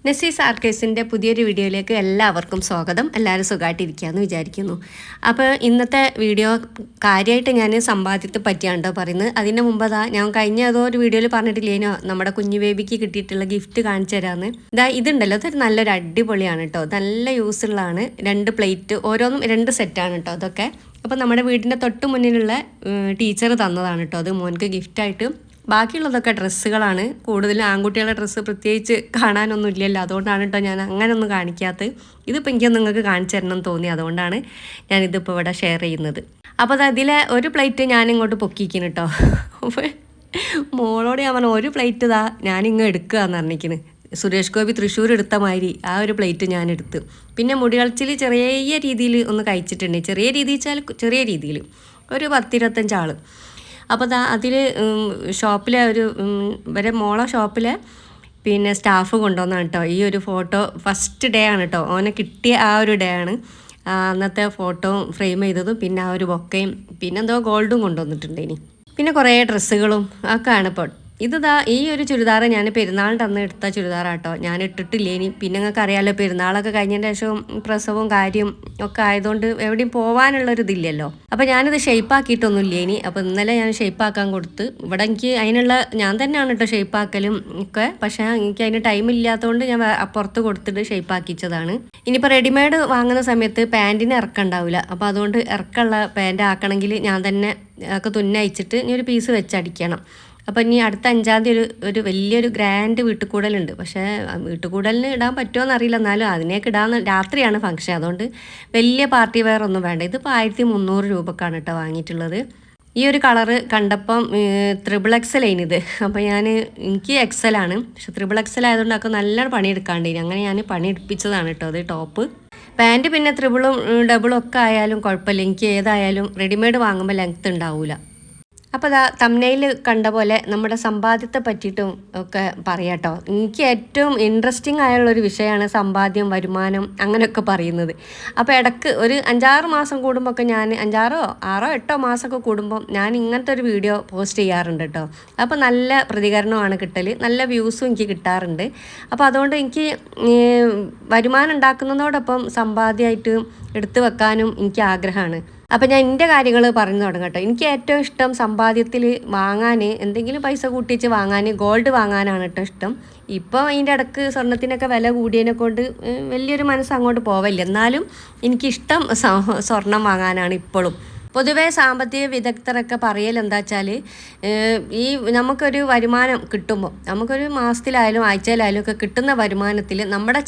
നെസീസ് ആർക്കേഴ്സിൻ്റെ പുതിയൊരു വീഡിയോയിലേക്ക് എല്ലാവർക്കും സ്വാഗതം. എല്ലാവരും സുഖമായിട്ടിരിക്കുകയെന്ന് വിചാരിക്കുന്നു. അപ്പോൾ ഇന്നത്തെ വീഡിയോ കാര്യമായിട്ട് ഞാൻ സമ്പാദ്യത്തെ പറ്റിയാണ് പറയുന്നത്. അതിൻ്റെ മുമ്പ് ഞാൻ കഴിഞ്ഞ ഏതോ ഒരു വീഡിയോയിൽ പറഞ്ഞിട്ടില്ലേനോ നമ്മുടെ കുഞ്ഞു ബേബിക്ക് കിട്ടിയിട്ടുള്ള ഗിഫ്റ്റ് കാണിച്ചു തരാമെന്ന്. ഇതുണ്ടല്ലോ, അതൊരു നല്ലൊരു അടിപൊളിയാണ് കേട്ടോ. നല്ല യൂസ്ഫുള്ളാണ്. 2 പ്ലേറ്റ്, ഓരോന്നും 2 സെറ്റാണ് കേട്ടോ അതൊക്കെ. അപ്പോൾ നമ്മുടെ വീടിൻ്റെ തൊട്ട് മുന്നിലുള്ള ടീച്ചർ തന്നതാണ് കേട്ടോ അത് മോൻക്ക് ഗിഫ്റ്റായിട്ട്. ബാക്കിയുള്ളതൊക്കെ ഡ്രസ്സുകളാണ്. കൂടുതലും ആൺകുട്ടികളുടെ ഡ്രസ്സ് പ്രത്യേകിച്ച് കാണാനൊന്നും ഇല്ലല്ലോ, അതുകൊണ്ടാണ് കേട്ടോ ഞാൻ അങ്ങനെ ഒന്നും കാണിക്കാത്തത്. ഇതിപ്പോൾ എനിക്ക് നിങ്ങൾക്ക് കാണിച്ചു തരണം എന്ന് തോന്നി, അതുകൊണ്ടാണ് ഞാനിതിപ്പോൾ ഇവിടെ ഷെയർ ചെയ്യുന്നത്. അപ്പോൾ അതിലെ ഒരു പ്ലേറ്റ് ഞാനിങ്ങോട്ട് പൊക്കിക്കുന്നു കേട്ടോ. അപ്പോൾ മോളോട് ഞാൻ പറഞ്ഞു, ഒരു പ്ലേറ്റ് ഞാനിങ്ങ് എടുക്കുക എന്ന് പറഞ്ഞിരിക്കുന്നു. സുരേഷ് ഗോപി തൃശ്ശൂർ എടുത്ത മാതിരി ആ ഒരു പ്ലേറ്റ് ഞാൻ എടുത്ത്. പിന്നെ മുടികളച്ചിൽ ചെറിയ രീതിയിൽ ഒന്ന് കഴിച്ചിട്ടുണ്ട്. ചെറിയ രീതി വെച്ചാൽ ചെറിയ രീതിയിൽ ഒരു 10-25 ആൾ. അപ്പോൾ അതിൽ ഷോപ്പിലെ ഇവരെ മോളെ ഷോപ്പിലെ പിന്നെ സ്റ്റാഫ് കൊണ്ടുവന്നാണ് കേട്ടോ ഈ ഒരു ഫോട്ടോ. ഫസ്റ്റ് ഡേ ആണ് കേട്ടോ ഓനെ കിട്ടിയ ആ ഒരു ഡേ ആണ്. അന്നത്തെ ഫോട്ടോ ഫ്രെയിം ചെയ്തതും പിന്നെ ആ ഒരു ബൊക്കയും പിന്നെ എന്തോ ഗോൾഡും കൊണ്ടുവന്നിട്ടുണ്ട്. ഇനി പിന്നെ കുറേ ഡ്രസ്സുകളും ഒക്കെ ആണ് ഇപ്പോൾ. ഈ ഒരു ചുരിദാർ ഞാൻ പെരുന്നാളിൻ്റെ അന്ന് എടുത്ത ചുരിദാറാട്ടോ. ഞാൻ ഇട്ടിട്ടില്ലേനി. പിന്നെ നിങ്ങൾക്ക് അറിയാമല്ലോ, പെരുന്നാളൊക്കെ കഴിഞ്ഞതിന് ശേഷം പ്രസവവും കാര്യം ഒക്കെ ആയതുകൊണ്ട് എവിടെയും പോകാനുള്ളൊരിതില്ലല്ലോ. അപ്പോൾ ഞാനിത് ഷെയ്പ്പാക്കിയിട്ടൊന്നും ഇല്ലേനി. അപ്പോൾ ഇന്നലെ ഞാൻ ഷെയ്പ്പാക്കാൻ കൊടുത്ത്. ഇവിടെ എനിക്ക് അതിനുള്ള ഞാൻ തന്നെയാണ് കേട്ടോ ഷെയ്പ്പാക്കലും ഒക്കെ. പക്ഷേ എനിക്ക് അതിന് ടൈം ഇല്ലാത്തതുകൊണ്ട് ഞാൻ പുറത്ത് കൊടുത്തിട്ട് ഷെയ്പ്പാക്കിച്ചതാണ്. ഇനിയിപ്പോൾ റെഡിമെയ്ഡ് വാങ്ങുന്ന സമയത്ത് പാൻറ്റിന് ഇറക്കമുണ്ടാവില്ല. അപ്പോൾ അതുകൊണ്ട് ഇറക്കമുള്ള പാൻറ്റ് ആക്കണമെങ്കിൽ ഞാൻ തന്നെ ഒക്കെ തുന്നയിച്ചിട്ട് ഇനി ഒരു പീസ് വെച്ചടിക്കണം. അപ്പോൾ ഇനി അടുത്ത 5-ാം തീയതി ഒരു വലിയൊരു ഗ്രാൻഡ് വീട്ടുകൂടലുണ്ട്. പക്ഷേ വീട്ടുകൂടലിന് ഇടാൻ പറ്റുമോ എന്നറിയില്ല. എന്നാലും അതിനേക്ക് രാത്രിയാണ് ഫംഗ്ഷൻ. അതുകൊണ്ട് വലിയ പാർട്ടി വെയർ ഒന്നും വേണ്ട. ഇതിപ്പോൾ 1300 രൂപക്കാണ് കേട്ടോ വാങ്ങിയിട്ടുള്ളത്. ഈ ഒരു കളറ് കണ്ടപ്പം XXL ഇത്. അപ്പോൾ എനിക്ക് XL ആണ്. പക്ഷെ XXL ആയതുകൊണ്ട് ഒക്കെ നല്ല പണിയെടുക്കാണ്ടിനി. അങ്ങനെ ഞാൻ പണിയെടുപ്പിച്ചതാണ് കേട്ടോ അത് ടോപ്പ്. പാൻറ്റ് പിന്നെ ത്രിബിളും ഡബിളും ഒക്കെ ആയാലും കുഴപ്പമില്ല. എനിക്ക് ഏതായാലും റെഡിമെയ്ഡ് വാങ്ങുമ്പോൾ ലെങ്ത്ത് ഉണ്ടാവില്ല. അപ്പോൾ തംബ്നെയിൽ കണ്ട പോലെ നമ്മുടെ സമ്പാദ്യത്തെ പറ്റിയിട്ടും ഒക്കെ പറയാം കേട്ടോ. എനിക്ക് ഏറ്റവും ഇൻട്രസ്റ്റിംഗ് ആയുള്ളൊരു വിഷയമാണ് സമ്പാദ്യം, വരുമാനം അങ്ങനെയൊക്കെ പറയുന്നത്. അപ്പോൾ ഇടയ്ക്ക് ഒരു 5-6 മാസം കൂടുമ്പോൾ ഒക്കെ ഞാൻ 6-8 മാസമൊക്കെ കൂടുമ്പോൾ ഞാൻ ഇങ്ങനത്തെ ഒരു വീഡിയോ പോസ്റ്റ് ചെയ്യാറുണ്ട് കേട്ടോ. അപ്പോൾ നല്ല പ്രതികരണമാണ് കിട്ടൽ, നല്ല വ്യൂസും എനിക്ക് കിട്ടാറുണ്ട്. അപ്പോൾ അതുകൊണ്ട് എനിക്ക് വരുമാനം ഉണ്ടാക്കുന്നതോടൊപ്പം സമ്പാദ്യമായിട്ട് എടുത്തു വെക്കാനും എനിക്ക് ആഗ്രഹമാണ്. അപ്പോൾ ഞാൻ എൻ്റെ കാര്യങ്ങൾ പറഞ്ഞു തുടങ്ങാം കേട്ടോ. എനിക്ക് ഏറ്റവും ഇഷ്ടം സമ്പാദ്യത്തിൽ വാങ്ങാൻ, എന്തെങ്കിലും പൈസ കൂട്ടിച്ച് വാങ്ങാൻ, ഗോൾഡ് വാങ്ങാനാണ് കേട്ടോ ഇഷ്ടം. ഇപ്പോൾ അതിൻ്റെ ഇടയ്ക്ക് സ്വർണ്ണത്തിനൊക്കെ വില കൂടിയതിനെ കൊണ്ട് വലിയൊരു മനസ്സ് അങ്ങോട്ട് പോവില്ല. എന്നാലും എനിക്കിഷ്ടം സ്വർണം വാങ്ങാനാണ് ഇപ്പോഴും. പൊതുവേ സാമ്പത്തിക വിദഗ്ധരൊക്കെ പറയലെന്താ വെച്ചാൽ, ഈ നമുക്കൊരു വരുമാനം കിട്ടുമ്പോൾ, നമുക്കൊരു മാസത്തിലായാലും ആഴ്ചയിലായാലും ഒക്കെ കിട്ടുന്ന വരുമാനത്തിൽ നമ്മുടെ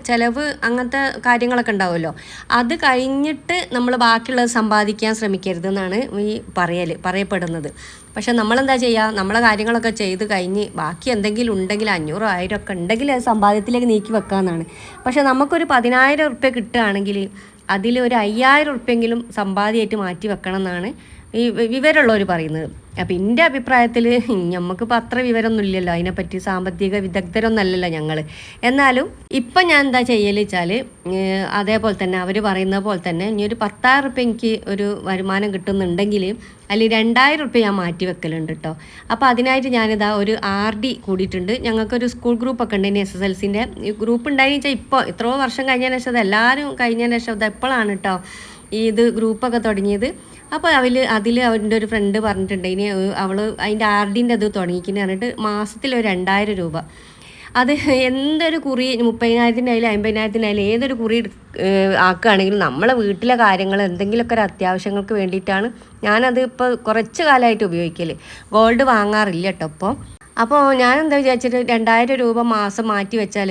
ചിലവ് അങ്ങനത്തെ കാര്യങ്ങളൊക്കെ ഉണ്ടാവുമല്ലോ, അത് കഴിഞ്ഞിട്ട് നമ്മൾ ബാക്കിയുള്ളത് സമ്പാദിക്കാൻ ശ്രമിക്കരുതെന്നാണ് ഈ പറയപ്പെടുന്നത്. പക്ഷെ നമ്മളെന്താ ചെയ്യുക, നമ്മളെ കാര്യങ്ങളൊക്കെ ചെയ്ത് കഴിഞ്ഞ് ബാക്കി എന്തെങ്കിലും ഉണ്ടെങ്കിൽ 500 1000 ഒക്കെ ഉണ്ടെങ്കിൽ അത് സമ്പാദ്യത്തിലേക്ക് നീക്കി വെക്കാമെന്നാണ്. പക്ഷെ നമുക്കൊരു 10,000 ഉറുപ്യ കിട്ടുകയാണെങ്കിൽ അതിൽ ഒരു 5000 ഉറുപ്യെങ്കിലും സമ്പാദ്യമായിട്ട് മാറ്റി വെക്കണം എന്നാണ് ഈ വിവരമുള്ളവർ പറയുന്നത്. അപ്പോൾ എൻ്റെ അഭിപ്രായത്തിൽ നമുക്കിപ്പോൾ അത്ര വിവരമൊന്നും ഇല്ലല്ലോ അതിനെപ്പറ്റി, സാമ്പത്തിക വിദഗ്ധരൊന്നല്ലല്ലോ ഞങ്ങൾ. എന്നാലും ഇപ്പം ഞാൻ എന്താ ചെയ്യൽ വെച്ചാൽ, അതേപോലെ തന്നെ അവർ പറയുന്ന പോലെ തന്നെ ഇനി ഒരു 10,000 ഉറുപ്യ എനിക്ക് ഒരു വരുമാനം കിട്ടുന്നുണ്ടെങ്കിൽ അതിൽ 2000 ഉറുപ്യ ഞാൻ മാറ്റി വെക്കലുണ്ട് കേട്ടോ. അപ്പോൾ അതിനായിട്ട് ഞാനിതാ ഒരു RD കൂടിയിട്ടുണ്ട്. ഞങ്ങൾക്കൊരു സ്കൂൾ ഗ്രൂപ്പൊക്കെ ഉണ്ട്, SSLCൻ്റെ ഗ്രൂപ്പ് ഉണ്ടായെന്ന് വെച്ചാൽ ഇപ്പോൾ എത്രയോ വർഷം കഴിഞ്ഞതിന് ശേഷം, എല്ലാവരും കഴിഞ്ഞതിന് ശേഷം ഇത് എപ്പോഴാണ് കേട്ടോ ഇത് ഗ്രൂപ്പൊക്കെ തുടങ്ങിയത്. അപ്പോൾ അതിൽ അവൻ്റെ ഒരു ഫ്രണ്ട് പറഞ്ഞിട്ടുണ്ട്, ഇനി അവൾ അതിൻ്റെ RDൻ്റെ അത് തുടങ്ങിക്കുന്നു പറഞ്ഞിട്ട് മാസത്തിൽ ഒരു 2000 രൂപ. അത് എന്തൊരു കുറി 30,000-നായാലും 50,000-നായാലും ഏതൊരു കുറി ആക്കുകയാണെങ്കിലും നമ്മളെ വീട്ടിലെ കാര്യങ്ങൾ എന്തെങ്കിലുമൊക്കെ ഒരു അത്യാവശ്യങ്ങൾക്ക് വേണ്ടിയിട്ടാണ് ഞാനത് ഇപ്പോൾ കുറച്ച് കാലമായിട്ട് ഉപയോഗിക്കൽ. ഗോൾഡ് വാങ്ങാറില്ല കേട്ടോ അപ്പോൾ ഞാനെന്താ വിചാരിച്ചിട്ട് 2000 രൂപ മാസം മാറ്റി വെച്ചാൽ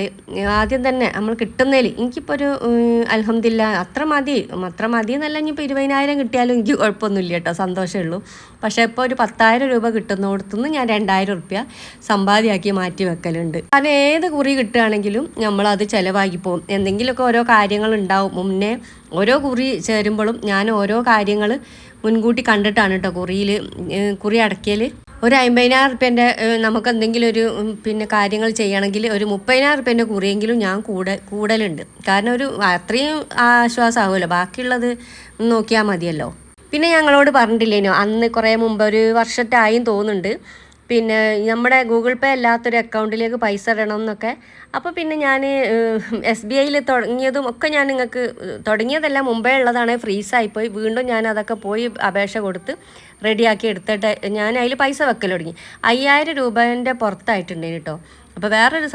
ആദ്യം തന്നെ നമ്മൾ കിട്ടുന്നതിൽ എനിക്കിപ്പോൾ ഒരു അൽഹംദുലില്ലാ അത്ര മതി എന്നല്ല, ഇനിയിപ്പോൾ 20,000 കിട്ടിയാലും എനിക്ക് കുഴപ്പമൊന്നുമില്ല കേട്ടോ, സന്തോഷമേ ഉള്ളൂ. പക്ഷേ ഇപ്പോൾ ഒരു 10,000 രൂപ കിട്ടുന്നിടത്തുനിന്ന് ഞാൻ 2000 ഉറുപ്യ സമ്പാദ്യമാക്കി മാറ്റി വെക്കലുണ്ട്. കാരണം ഏത് കുറി കിട്ടുകയാണെങ്കിലും നമ്മളത് ചിലവാക്കി പോകും. എന്തെങ്കിലുമൊക്കെ ഓരോ കാര്യങ്ങൾ ഉണ്ടാവും മുന്നേ. ഓരോ കുറി ചേരുമ്പോഴും ഞാൻ ഓരോ കാര്യങ്ങൾ മുൻകൂട്ടി കണ്ടിട്ടാണ് കേട്ടോ കുറി അടക്കിയാൽ. ഒരു 50,000 ഉറുപ്പ്യൻ്റെ നമുക്ക് എന്തെങ്കിലും ഒരു പിന്നെ കാര്യങ്ങൾ ചെയ്യണമെങ്കിൽ ഒരു 30,000 ഉറുപ്പ്യൻ്റെ കുറിയെങ്കിലും ഞാൻ കൂടലുണ്ട്. കാരണം ഒരു അത്രയും ആശ്വാസമാകുമല്ലോ, ബാക്കിയുള്ളത് നോക്കിയാൽ മതിയല്ലോ. പിന്നെ ഞങ്ങളോട് പറഞ്ഞിട്ടില്ലേനോ അന്ന് കുറേ മുമ്പ്, ഒരു വർഷത്തായും തോന്നുന്നുണ്ട്, പിന്നെ നമ്മുടെ ഗൂഗിൾ പേ അല്ലാത്തൊരു അക്കൗണ്ടിലേക്ക് പൈസ ഇടണം എന്നൊക്കെ. അപ്പോൾ പിന്നെ ഞാൻ SBIയിൽ തുടങ്ങിയതും ഒക്കെ ഞാൻ നിങ്ങൾക്ക് തുടങ്ങിയതല്ല, മുമ്പേ ഉള്ളതാണ്, ഫ്രീസായിപ്പോയി. വീണ്ടും ഞാൻ അതൊക്കെ പോയി അപേക്ഷ കൊടുത്ത് റെഡിയാക്കി എടുത്തിട്ട് ഞാൻ അതിൽ പൈസ വെക്കൽ തുടങ്ങി. 5000 രൂപേൻ്റെ പുറത്തായിട്ടുണ്ട് കേട്ടോ. അപ്പോൾ വേറൊരു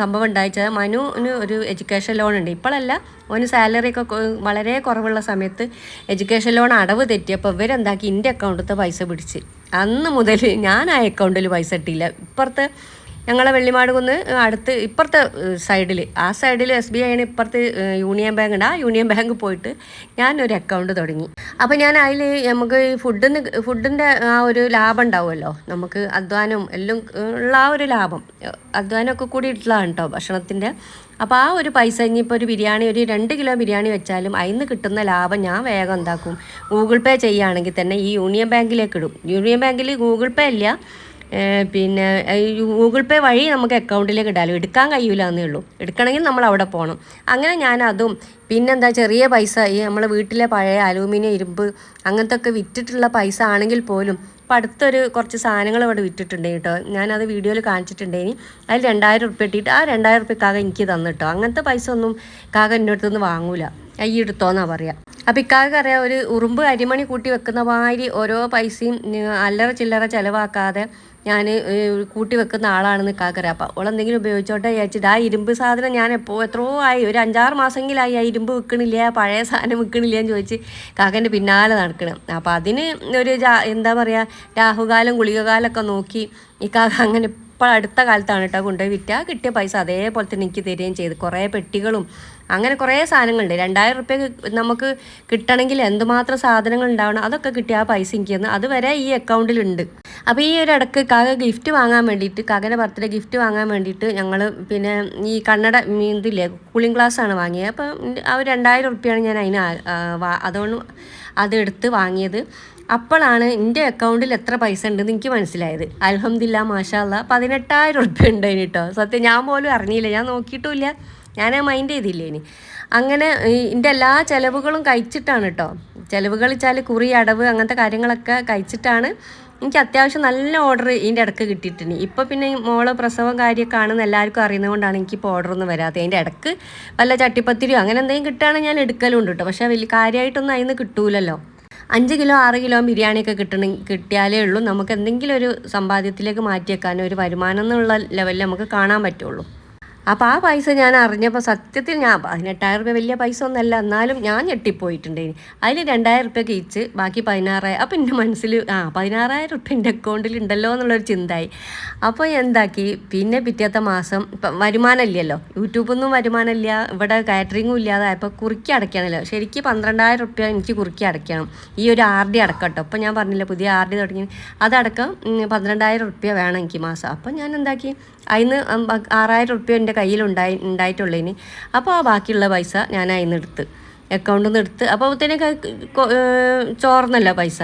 സംഭവം ഉണ്ടായിച്ചാൽ മനുവിന് ഒരു എഡ്യൂക്കേഷൻ ലോൺ ഉണ്ട്. ഇപ്പോഴല്ല, ഓന് സാലറി ഒക്കെ വളരെ കുറവുള്ള സമയത്ത് എഡ്യൂക്കേഷൻ ലോൺ അടവ് തെറ്റിയപ്പോൾ ഇവരെന്താക്കി എൻ്റെ അക്കൗണ്ടിലത്തെ പൈസ പിടിച്ച്. അന്ന് മുതൽ ഞാൻ ആ അക്കൗണ്ടിൽ പൈസ ഇട്ടില്ല. ഇപ്പുറത്തെ ഞങ്ങളെ വെള്ളിമാട് കുന്ന് അടുത്ത് ഇപ്പുറത്തെ സൈഡിൽ, ആ സൈഡിൽ SBI ആണ്, ഇപ്പുറത്ത് യൂണിയൻ ബാങ്ക് ഉണ്ട്. ആ യൂണിയൻ ബാങ്ക് പോയിട്ട് ഞാനൊരു അക്കൗണ്ട് തുടങ്ങി. അപ്പോൾ ഞാൻ അതിൽ നമുക്ക് ഫുഡിൻ്റെ ആ ഒരു ലാഭം ഉണ്ടാവുമല്ലോ, നമുക്ക് അധ്വാനം എല്ലാം ഉള്ള ആ ഒരു ലാഭം, അധ്വാനമൊക്കെ കൂടി ഇട്ടുള്ളതാണ് കേട്ടോ ഭക്ഷണത്തിൻ്റെ. അപ്പോൾ ആ ഒരു പൈസ ഇനിയിപ്പോൾ ഒരു ബിരിയാണി, ഒരു 2 കിലോ ബിരിയാണി വെച്ചാലും അതിൽ നിന്ന് കിട്ടുന്ന ലാഭം ഞാൻ വേഗം എന്താക്കും, ഗൂഗിൾ പേ ചെയ്യുകയാണെങ്കിൽ തന്നെ ഈ യൂണിയൻ ബാങ്കിലേക്ക് ഇടും. യൂണിയൻ ബാങ്കിൽ ഗൂഗിൾ പേ ഇല്ല, പിന്നെ ഗൂഗിൾ പേ വഴി നമുക്ക് അക്കൗണ്ടിലേക്ക് ഇടാലും എടുക്കാൻ കഴിയില്ല എന്നേ ഉള്ളൂ. എടുക്കണമെങ്കിൽ നമ്മൾ അവിടെ പോകണം. അങ്ങനെ ഞാൻ അതും, പിന്നെന്താ ചെറിയ പൈസ, ഈ നമ്മളെ വീട്ടിലെ പഴയ അലൂമിനിയം, ഇരുമ്പ് അങ്ങനത്തെ ഒക്കെ വിറ്റിട്ടുള്ള പൈസ ആണെങ്കിൽ പോലും ഇപ്പം അടുത്തൊരു കുറച്ച് സാധനങ്ങൾ ഇവിടെ വിറ്റിട്ടുണ്ടെങ്കിൽ കേട്ടോ, ഞാനത് വീഡിയോയിൽ കാണിച്ചിട്ടുണ്ടെങ്കിൽ അതിൽ 2000 റുപ്യ ഇട്ടിട്ട് ആ 2000 റുപ്യ കാക എനിക്ക് തന്നിട്ടോ. അങ്ങനത്തെ പൈസ ഒന്നും കാക എൻ്റെ അടുത്തൊന്നും വാങ്ങൂല, ഈ എടുത്തോന്നാ പറയാം. അപ്പം ഇക്കാക്ക് അറിയാം, ഒരു ഉറുമ്പ് അരിമണി കൂട്ടി വെക്കുന്ന മാതിരി ഓരോ പൈസയും അല്ലറ ചില്ലറ ചിലവാക്കാതെ ഞാൻ കൂട്ടി വെക്കുന്ന ആളാണെന്ന് ഇക്കാക്കറിയാം. അപ്പം അവളെന്തെങ്കിലും ഉപയോഗിച്ചോട്ടെ വിചാരിച്ചിട്ട് ആ ഇരുമ്പ് സാധനം ഞാൻ എത്രയോ ആയി, ഒരു 5-6 മാസമെങ്കിലായി ആ ഇരുമ്പ് വിൽക്കണില്ല, പഴയ സാധനം വിൽക്കണില്ല എന്ന് ചോദിച്ച് കാക്കൻ്റെ പിന്നാലെ നടക്കണം. അപ്പം അതിന് ഒരു എന്താ പറയുക, രാഹുകാലം ഗുളികകാലമൊക്കെ നോക്കി ഇക്കാക്ക അങ്ങനെ ഇപ്പോൾ അടുത്ത കാലത്താണ് കേട്ടോ കൊണ്ടുപോയി വിറ്റാൽ കിട്ടിയ പൈസ അതേപോലെ തന്നെ എനിക്ക് തരികയും ചെയ്ത്. കുറേ പെട്ടികളും അങ്ങനെ കുറേ സാധനങ്ങളുണ്ട്. 2000 റുപ്യ നമുക്ക് കിട്ടണമെങ്കിൽ എന്തുമാത്രം സാധനങ്ങൾ ഉണ്ടാവണം, അതൊക്കെ കിട്ടിയ ആ പൈസ എനിക്ക് തന്നു. അതുവരെ ഈ അക്കൗണ്ടിലുണ്ട്. അപ്പോൾ ഈ ഒരു ഇടയ്ക്ക് കാക ഗിഫ്റ്റ് വാങ്ങാൻ വേണ്ടിയിട്ട്, കാകൻ്റെ ബർത്ത്ഡേ ഗിഫ്റ്റ് വാങ്ങാൻ വേണ്ടിയിട്ട് ഞങ്ങൾ പിന്നെ ഈ കണ്ണട ഇതില്ലേ കൂളിംഗ് ഗ്ലാസ്സാണ് വാങ്ങിയത്. അപ്പം ആ ഒരു 2000 റുപ്യാണ് ഞാൻ അതിന് അതുകൊണ്ട് അതെടുത്ത് വാങ്ങിയത്. അപ്പോഴാണ് എൻ്റെ അക്കൗണ്ടിൽ എത്ര പൈസ ഉണ്ടെന്ന് എനിക്ക് മനസ്സിലായത്. അൽഹംദുലില്ലാ മാഷാ അല്ലാ 18000 റുപ്യ ഉണ്ടായിന് കേട്ടോ. സത്യം ഞാൻ പോലും അറിഞ്ഞില്ല, ഞാൻ നോക്കിയിട്ടുമില്ല, ഞാൻ മൈൻഡ് ചെയ്തില്ലേ ഇനി. അങ്ങനെ എൻ്റെ എല്ലാ ചിലവുകളും കഴിച്ചിട്ടാണ് കേട്ടോ. ചിലവുകൾ വെച്ചാൽ കുറി, അടവ് അങ്ങനത്തെ കാര്യങ്ങളൊക്കെ കഴിച്ചിട്ടാണ് എനിക്ക് അത്യാവശ്യം നല്ല ഓർഡർ ഇതിൻ്റെ ഇടയ്ക്ക് കിട്ടിയിട്ടുണ്ട്. ഇപ്പോൾ പിന്നെ മോള് പ്രസവം കാര്യമൊക്കെ ആണെന്ന് എല്ലാവർക്കും അറിയുന്നതുകൊണ്ടാണ് എനിക്കിപ്പോൾ ഓർഡറൊന്നും വരാത്തത്. അതിൻ്റെ ഇടയ്ക്ക് വല്ല ചട്ടിപ്പത്തിരിയോ അങ്ങനെ എന്തെങ്കിലും കിട്ടുകയാണെങ്കിൽ ഞാൻ എടുക്കലുണ്ട് കേട്ടോ. പക്ഷേ വലിയ കാര്യമായിട്ടൊന്നും അതിൽ നിന്ന് കിട്ടൂലല്ലോ. 5 കിലോ 6 കിലോ ബിരിയാണിയൊക്കെ കിട്ടിയാലേ ഉള്ളൂ നമുക്ക് എന്തെങ്കിലും ഒരു സമ്പാദ്യത്തിലേക്ക് മാറ്റിയേക്കാനും ഒരു വരുമാനം എന്നുള്ള ലെവലിൽ നമുക്ക് കാണാൻ പറ്റുള്ളൂ. അപ്പോൾ ആ പൈസ ഞാൻ അറിഞ്ഞപ്പോൾ സത്യത്തിൽ ഞാൻ 18000 റുപ്യ വലിയ പൈസ ഒന്നല്ല, എന്നാലും ഞാൻ ഞെട്ടിപ്പോയിട്ടുണ്ടേനി. അതിൽ 2000 റുപ്യ കഴിച്ച് ബാക്കി 16000. അപ്പോൾ എൻ്റെ മനസ്സിൽ 16000 റുപ്യ എൻ്റെ അക്കൗണ്ടിൽ ഉണ്ടല്ലോ എന്നുള്ളൊരു ചിന്തയായി. അപ്പോൾ എന്താക്കി, പിന്നെ പിറ്റേത്തെ മാസം ഇപ്പം വരുമാനമില്ലല്ലോ, യൂട്യൂബിൽ നിന്നും വരുമാനമില്ല, ഇവിടെ കാറ്ററിങ്ങും ഇല്ലാതെ അപ്പോൾ കുറുക്കി അടയ്ക്കണമല്ലോ. ശരിക്കും 12000 റുപ്യ എനിക്ക് കുറുക്കി അടയ്ക്കണം, ഈ ഒരു RD അടക്കം കേട്ടോ. അപ്പോൾ ഞാൻ പറഞ്ഞില്ല പുതിയ RD തുടങ്ങി, അതടക്കം 12000 റുപ്യ വേണം എനിക്ക് മാസം. അപ്പോൾ ഞാൻ എന്താക്കി, അതിന് 6000 റുപ്യ എൻ്റെ ഉണ്ടായിട്ടുള്ളതിന്. അപ്പോൾ ആ ബാക്കിയുള്ള പൈസ ഞാൻ അതിൽ നിന്ന് എടുത്ത്, അക്കൗണ്ടിൽ നിന്ന് എടുത്ത്. അപ്പോൾ ഇതിനൊക്കെ ചോർന്നല്ലോ പൈസ.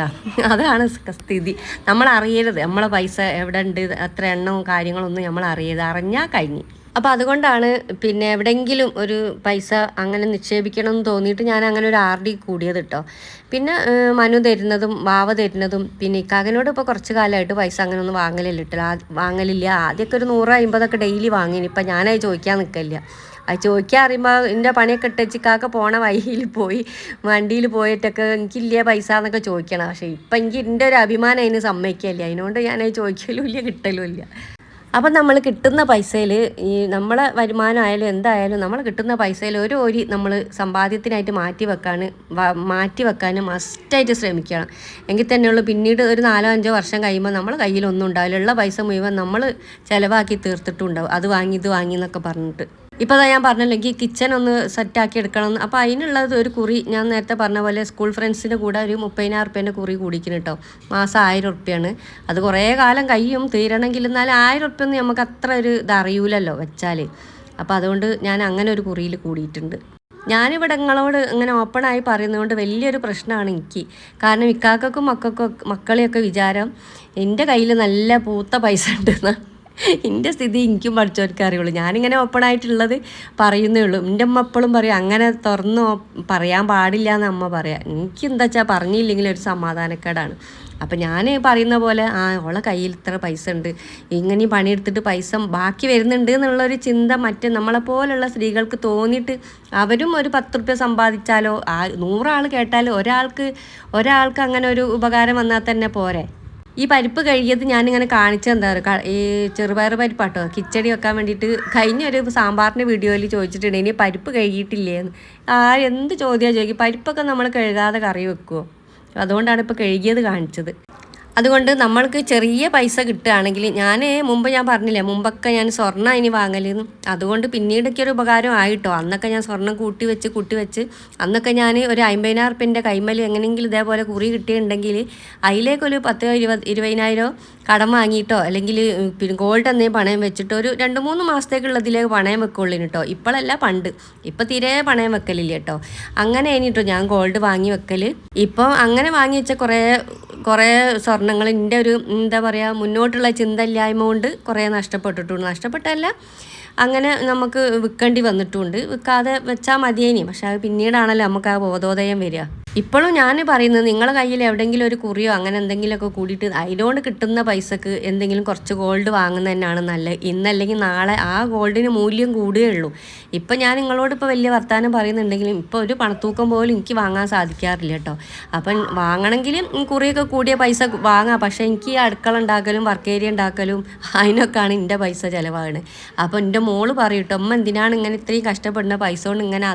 അതാണ് സ്ഥിതി. നമ്മൾ അറിയരുത് നമ്മളെ പൈസ എവിടെ ഉണ്ട്, അത്ര എണ്ണവും കാര്യങ്ങളൊന്നും നമ്മൾ അറിയരുത്, അറിഞ്ഞാൽ കഴിഞ്ഞ്. അപ്പോൾ അതുകൊണ്ടാണ് പിന്നെ എവിടെയെങ്കിലും ഒരു പൈസ അങ്ങനെ നിക്ഷേപിക്കണം എന്ന് തോന്നിയിട്ട് ഞാൻ അങ്ങനെ ഒരു RD കൂടിയത് കേട്ടോ. പിന്നെ മനു തരുന്നതും വാവ തരുന്നതും, പിന്നെ ഇക്കാകനോട് ഇപ്പോൾ കുറച്ച് കാലമായിട്ട് പൈസ അങ്ങനെ ഒന്നും വാങ്ങലില്ല. ആദ്യമൊക്കെ ഒരു 150 ഡെയിലി വാങ്ങിനി. ഇപ്പം ഞാനത് ചോദിക്കാൻ നിൽക്കില്ല. അത് ചോദിക്കാൻ അറിയുമ്പോൾ എൻ്റെ പണിയൊക്കെ ഇട്ടച്ച് കാക്ക പോണ വഴിയിൽ പോയി വണ്ടിയിൽ പോയിട്ടൊക്കെ എനിക്കില്ല പൈസ എന്നൊക്കെ ചോദിക്കണം. പക്ഷേ ഇപ്പം എനിക്ക് എൻ്റെ ഒരു അഭിമാനം അതിന് സമ്മതിക്കില്ല, അതിനോണ്ട് ഞാനത് ചോദിക്കലും ഇല്ല, കിട്ടലും ഇല്ല. അപ്പം നമ്മൾ കിട്ടുന്ന പൈസയിൽ ഈ നമ്മളെ വരുമാനമായാലും എന്തായാലും നമ്മൾ കിട്ടുന്ന പൈസയിൽ ഒരു നമ്മൾ സമ്പാദ്യത്തിനായിട്ട് മാറ്റി വെക്കാനും മസ്റ്റായിട്ട് ശ്രമിക്കണം. എങ്കിൽ തന്നെയുള്ളൂ പിന്നീട് ഒരു 4-5 വർഷം കഴിയുമ്പോൾ നമ്മളെ കയ്യിലൊന്നും ഉണ്ടാവില്ല, ഉള്ള പൈസ മുഴുവൻ നമ്മൾ ചിലവാക്കി തീർത്തിട്ടുണ്ടാവും, അത് വാങ്ങി ഇത് വാങ്ങി എന്നൊക്കെ പറഞ്ഞിട്ട്. ഇപ്പോൾ ഞാൻ പറഞ്ഞല്ലോ എനിക്ക് കിച്ചൺ ഒന്ന് സെറ്റാക്കി എടുക്കണം. അപ്പോൾ അതിനുള്ളത് ഒരു കുറി ഞാൻ നേരത്തെ പറഞ്ഞ പോലെ സ്കൂൾ ഫ്രണ്ട്സിൻ്റെ കൂടെ ഒരു 30000 റുപ്യേൻ്റെ കുറി കൂടിക്കുന്നു കേട്ടോ. മാസം 1000 റുപ്യാണ്. അത് കുറേ കാലം കഴിയും തീരണമെങ്കിൽ, എന്നാലും 1000 റുപ്യൊന്നും നമുക്ക് അത്ര ഒരു ഇതറിയൂലല്ലോ വെച്ചാൽ. അപ്പോൾ അതുകൊണ്ട് ഞാൻ അങ്ങനെ ഒരു കുറിയിൽ കൂടിയിട്ടുണ്ട്. ഞാനിവിടെ നിങ്ങളോട് അങ്ങനെ ഓപ്പണായി പറയുന്നതുകൊണ്ട് വലിയൊരു പ്രശ്നമാണ് എനിക്ക്. കാരണം ഇക്കാക്കും മക്കളെയൊക്കെ വിചാരം എൻ്റെ കയ്യിൽ നല്ല പൂത്ത പൈസ ഉണ്ടെന്ന്. എൻ്റെ സ്ഥിതി എനിക്കും പഠിച്ചവർക്ക് അറിയുള്ളൂ. ഞാനിങ്ങനെ ഓപ്പണായിട്ടുള്ളത് പറയുന്നേ ഉള്ളൂ. എൻ്റെ അമ്മ എപ്പോഴും പറയും അങ്ങനെ തുറന്ന് പറയാൻ പാടില്ല എന്ന് അമ്മ പറയാം. എനിക്ക് എന്താ വെച്ചാൽ പറഞ്ഞില്ലെങ്കിൽ ഒരു സമാധാനക്കേടാണ്. അപ്പം ഞാൻ പറയുന്ന പോലെ ഓളെ കയ്യിൽ ഇത്ര പൈസ ഉണ്ട്, ഇങ്ങനെ പണിയെടുത്തിട്ട് പൈസ ബാക്കി വരുന്നുണ്ട് എന്നുള്ളൊരു ചിന്ത മറ്റ് നമ്മളെപ്പോലുള്ള സ്ത്രീകൾക്ക് തോന്നിയിട്ട് അവരും ഒരു 10 റുപ്യ സമ്പാദിച്ചാലോ 100 ആൾ കേട്ടാലോ ഒരാൾക്ക് അങ്ങനെ ഒരു ഉപകാരം വന്നാൽ തന്നെ പോരെ. ഈ പരിപ്പ് കഴുകിയത് ഞാനിങ്ങനെ കാണിച്ചത് എന്താ പറയുക, ഈ ചെറുപയർ പരിപ്പാട്ടോ കിച്ചടി വെക്കാൻ വേണ്ടിയിട്ട് കഴിഞ്ഞൊരു സാമ്പാറിൻ്റെ വീഡിയോയിൽ ചോദിച്ചിട്ടുണ്ട് ഇനി പരിപ്പ് കഴുകിയിട്ടില്ലേന്ന്. എന്ത് ചോദ്യമാണ് ചോദിക്കും, പരിപ്പൊക്കെ നമ്മൾ കഴുകാതെ കറി വെക്കുമോ? അതുകൊണ്ടാണ് ഇപ്പോൾ കഴുകിയത് കാണിച്ചത്. അതുകൊണ്ട് നമ്മൾക്ക് ചെറിയ പൈസ കിട്ടുകയാണെങ്കിൽ മുമ്പ് ഞാൻ പറഞ്ഞില്ലേ, മുമ്പൊക്കെ ഞാൻ സ്വർണ്ണം ഇനി വാങ്ങലെന്ന്. അതുകൊണ്ട് പിന്നീടൊക്കെ ഒരു ഉപകാരം ആയിട്ടോ. അന്നൊക്കെ ഞാൻ സ്വർണ്ണം കൂട്ടി വെച്ച് അന്നൊക്കെ ഞാൻ ഒരു 50,000 റുപ്യൻ്റെ കൈമൽ എങ്ങനെയെങ്കിലും ഇതേപോലെ കുറി കിട്ടിയിട്ടുണ്ടെങ്കിൽ അതിലേക്കൊരു 10,000-20,000 കടം വാങ്ങിയിട്ടോ അല്ലെങ്കിൽ പിന്നെ ഗോൾഡ് എന്നേ പണയം വെച്ചിട്ടോ ഒരു 2-3 മാസത്തേക്കുള്ളതിലേക്ക് പണയം വെക്കുള്ളൂ കേട്ടോ. ഇപ്പോഴല്ല, പണ്ട്. ഇപ്പം തീരെ പണയം വെക്കലില്ല കേട്ടോ. അങ്ങനെ കഴിഞ്ഞിട്ടോ ഞാൻ ഗോൾഡ് വാങ്ങി വെക്കൽ. ഇപ്പം അങ്ങനെ വാങ്ങി വെച്ച കുറേ സ്വർണ്ണങ്ങൾ എൻ്റെ ഒരു എന്താ പറയുക മുന്നോട്ടുള്ള ചിന്ത ഇല്ലായ്മ കൊണ്ട് കുറേ നഷ്ടപ്പെട്ടല്ല, അങ്ങനെ നമുക്ക് വിൽക്കേണ്ടി വന്നിട്ടുണ്ട്. വിൽക്കാതെ വെച്ചാൽ മതിയേനി, പക്ഷെ അത് പിന്നീടാണല്ലോ നമുക്ക് ആ ബോധോദയം വരിക. ഇപ്പോഴും ഞാൻ പറയുന്നത് നിങ്ങളുടെ കയ്യിൽ എവിടെയെങ്കിലും ഒരു കുറിയോ അങ്ങനെ എന്തെങ്കിലുമൊക്കെ കൂടിയിട്ട് അതിനോട് കിട്ടുന്ന പൈസക്ക് എന്തെങ്കിലും കുറച്ച് ഗോൾഡ് വാങ്ങുന്നത് തന്നെയാണ് നല്ലത്. ഇന്നല്ലെങ്കിൽ നാളെ ആ ഗോൾഡിന് മൂല്യം കൂടുകയുള്ളൂ. ഇപ്പം ഞാൻ നിങ്ങളോട് വലിയ വർത്തമാനം പറയുന്നുണ്ടെങ്കിലും ഇപ്പോൾ ഒരു പണത്തൂക്കം പോലും എനിക്ക് വാങ്ങാൻ സാധിക്കാറില്ല കേട്ടോ. അപ്പം വാങ്ങണമെങ്കിലും കുറിയൊക്കെ കൂടിയ പൈസ വാങ്ങാം, പക്ഷേ എനിക്ക് ഈ അടുക്കള ഉണ്ടാക്കലും വർക്ക് ഏരിയ ഉണ്ടാക്കലും അതിനൊക്കെയാണ് എൻ്റെ പൈസ ചിലവാകുന്നത്. അപ്പോൾ എൻ്റെ മോള് പറയും കേട്ടോ, അമ്മ എന്തിനാണ് ഇങ്ങനെ ഇത്രയും കഷ്ടപ്പെടുന്ന പൈസ കൊണ്ട് ഇങ്ങനെ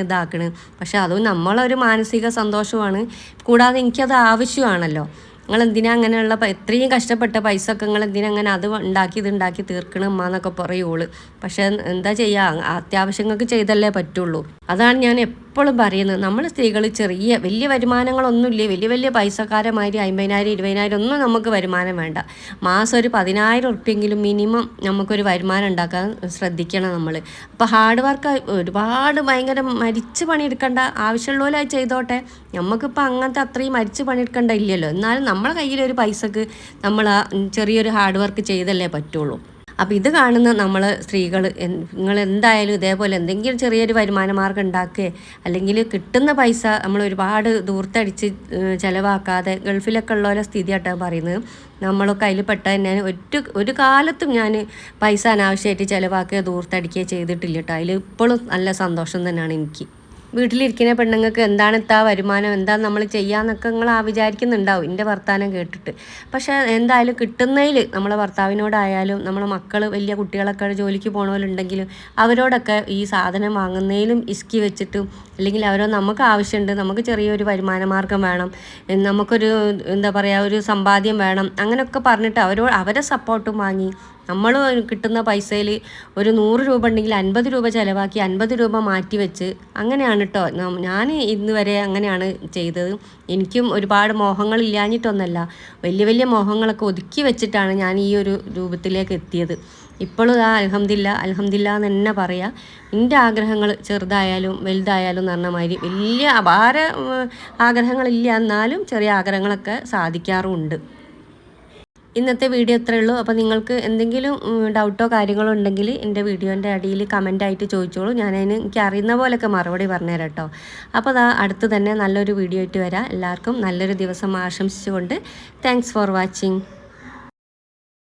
ഇതാക്കണ്. പക്ഷെ അതും നമ്മളൊരു മാനസിക സന്തോഷമാണ്. കൂടാതെ എനിക്കത് ആവശ്യമാണല്ലോ. നിങ്ങളെന്തിനാ അങ്ങനെയുള്ള എത്രയും കഷ്ടപ്പെട്ട പൈസ ഒക്കെ നിങ്ങളെന്തിനാ അങ്ങനെ അത് ഉണ്ടാക്കി തീർക്കണം അമ്മ എന്നൊക്കെ പറയുള്ളൂ. പക്ഷെ എന്താ ചെയ്യുക, അത്യാവശ്യങ്ങൾക്ക് ചെയ്തല്ലേ പറ്റുള്ളൂ. അതാണ് ഞാൻ എപ്പോഴും പറയുന്നത്. നമ്മൾ സ്ത്രീകൾ വലിയ വരുമാനങ്ങളൊന്നുമില്ലേ, വലിയ പൈസക്കാരമാതിരി 50,000 20,000 ഒന്നും നമുക്ക് വരുമാനം വേണ്ട. മാസം ഒരു 10,000 ഉറുപ്പ്യെങ്കിലും മിനിമം നമുക്കൊരു വരുമാനം ഉണ്ടാക്കാൻ ശ്രദ്ധിക്കണം നമ്മൾ. അപ്പോൾ ഹാർഡ് വർക്ക് ഒരുപാട് ഭയങ്കര മരിച്ച് പണിയെടുക്കേണ്ട ആവശ്യമുള്ളവരെ ചെയ്തോട്ടെ. നമുക്കിപ്പോൾ അങ്ങനത്തെ അത്രയും മരിച്ച് പണിയെടുക്കേണ്ട ഇല്ലല്ലോ. എന്നാലും നമ്മളെ കയ്യിലൊരു പൈസക്ക് നമ്മൾ ചെറിയൊരു ഹാർഡ് വർക്ക് ചെയ്തല്ലേ പറ്റുള്ളൂ. അപ്പോൾ ഇത് കാണുന്ന നമ്മൾ സ്ത്രീകൾ നിങ്ങൾ എന്തായാലും ഇതേപോലെ എന്തെങ്കിലും ചെറിയൊരു വരുമാന മാർഗ്ഗം ഉണ്ടാക്കുക, അല്ലെങ്കിൽ കിട്ടുന്ന പൈസ നമ്മൾ ഒരുപാട് ദൂർത്തടിച്ച് ചിലവാക്കാതെ, ഗൾഫിലൊക്കെ ഉള്ളവരെ സ്ഥിതിയായിട്ടാണ് പറയുന്നത്. നമ്മളൊക്കെ അതിൽ പെട്ട തന്നെ ഒരു കാലത്തും ഞാൻ പൈസ അനാവശ്യമായിട്ട് ചിലവാക്കുകയോ ദൂർത്തടിക്കുകയോ ചെയ്തിട്ടില്ല കേട്ടോ. അതിൽ ഇപ്പോഴും നല്ല സന്തോഷം തന്നെയാണ് എനിക്ക്. വീട്ടിലിരിക്കുന്ന പെണ്ണുങ്ങൾക്ക് എന്താണ് വരുമാനം, എന്താണ് നമ്മൾ ചെയ്യാന്നൊക്കെ നിങ്ങൾ വിചാരിക്കുന്നുണ്ടാവും എൻ്റെ വർത്തമാനം കേട്ടിട്ട്. പക്ഷേ എന്തായാലും കിട്ടുന്നതിൽ നമ്മളെ ഭർത്താവിനോടായാലും നമ്മളെ മക്കൾ വലിയ കുട്ടികളൊക്കെ ജോലിക്ക് പോകണവരുണ്ടെങ്കിലും അവരോടൊക്കെ ഈ സാധനം വാങ്ങുന്നതിലും ഇസ്കി വെച്ചിട്ടും, അല്ലെങ്കിൽ നമുക്ക് ആവശ്യമുണ്ട്, നമുക്ക് ചെറിയൊരു വരുമാന മാർഗ്ഗം വേണം, നമുക്കൊരു എന്താ പറയുക ഒരു സമ്പാദ്യം വേണം, അങ്ങനെയൊക്കെ പറഞ്ഞിട്ട് അവരെ സപ്പോർട്ടും വാങ്ങി നമ്മൾ കിട്ടുന്ന പൈസയിൽ ഒരു 100 രൂപ ഉണ്ടെങ്കിൽ 50 രൂപ ചിലവാക്കി 50 രൂപ മാറ്റി വെച്ച് അങ്ങനെയാണ് കേട്ടോ ഞാൻ ഇന്ന് വരെ അങ്ങനെയാണ് ചെയ്തത്. എനിക്കും ഒരുപാട് മോഹങ്ങൾ ഇല്ലാഞ്ഞിട്ടൊന്നല്ല, വലിയ മോഹങ്ങളൊക്കെ ഒതുക്കി വെച്ചിട്ടാണ് ഞാൻ ഈ ഒരു രൂപത്തിലേക്ക് എത്തിയത്. ഇപ്പോഴും അൽഹംദുലില്ലാ എന്ന് തന്നെ പറയാം. എൻ്റെ ആഗ്രഹങ്ങൾ ചെറുതായാലും വലുതായാലും എന്ന് പറഞ്ഞ മാതിരി വലിയ അപാര ആഗ്രഹങ്ങളില്ല, എന്നാലും ചെറിയ ആഗ്രഹങ്ങളൊക്കെ സാധിക്കാറുമുണ്ട്. ഇന്നത്തെ വീഡിയോ ഇത്രയേ ഉള്ളൂ. അപ്പോൾ നിങ്ങൾക്ക് എന്തെങ്കിലും ഡൗട്ടോ കാര്യങ്ങളോ ഉണ്ടെങ്കിൽ എൻ്റെ വീഡിയോൻ്റെ അടിയിൽ കമൻ്റായിട്ട് ചോദിച്ചോളൂ. എനിക്ക് അറിയുന്ന പോലെയൊക്കെ മറുപടി പറഞ്ഞുതരാം കേട്ടോ. അപ്പോൾ അടുത്ത് തന്നെ നല്ലൊരു വീഡിയോ ആയിട്ട് വരാം. എല്ലാവർക്കും നല്ലൊരു ദിവസം ആശംസിച്ചുകൊണ്ട് താങ്ക്സ് ഫോർ വാച്ചിങ്.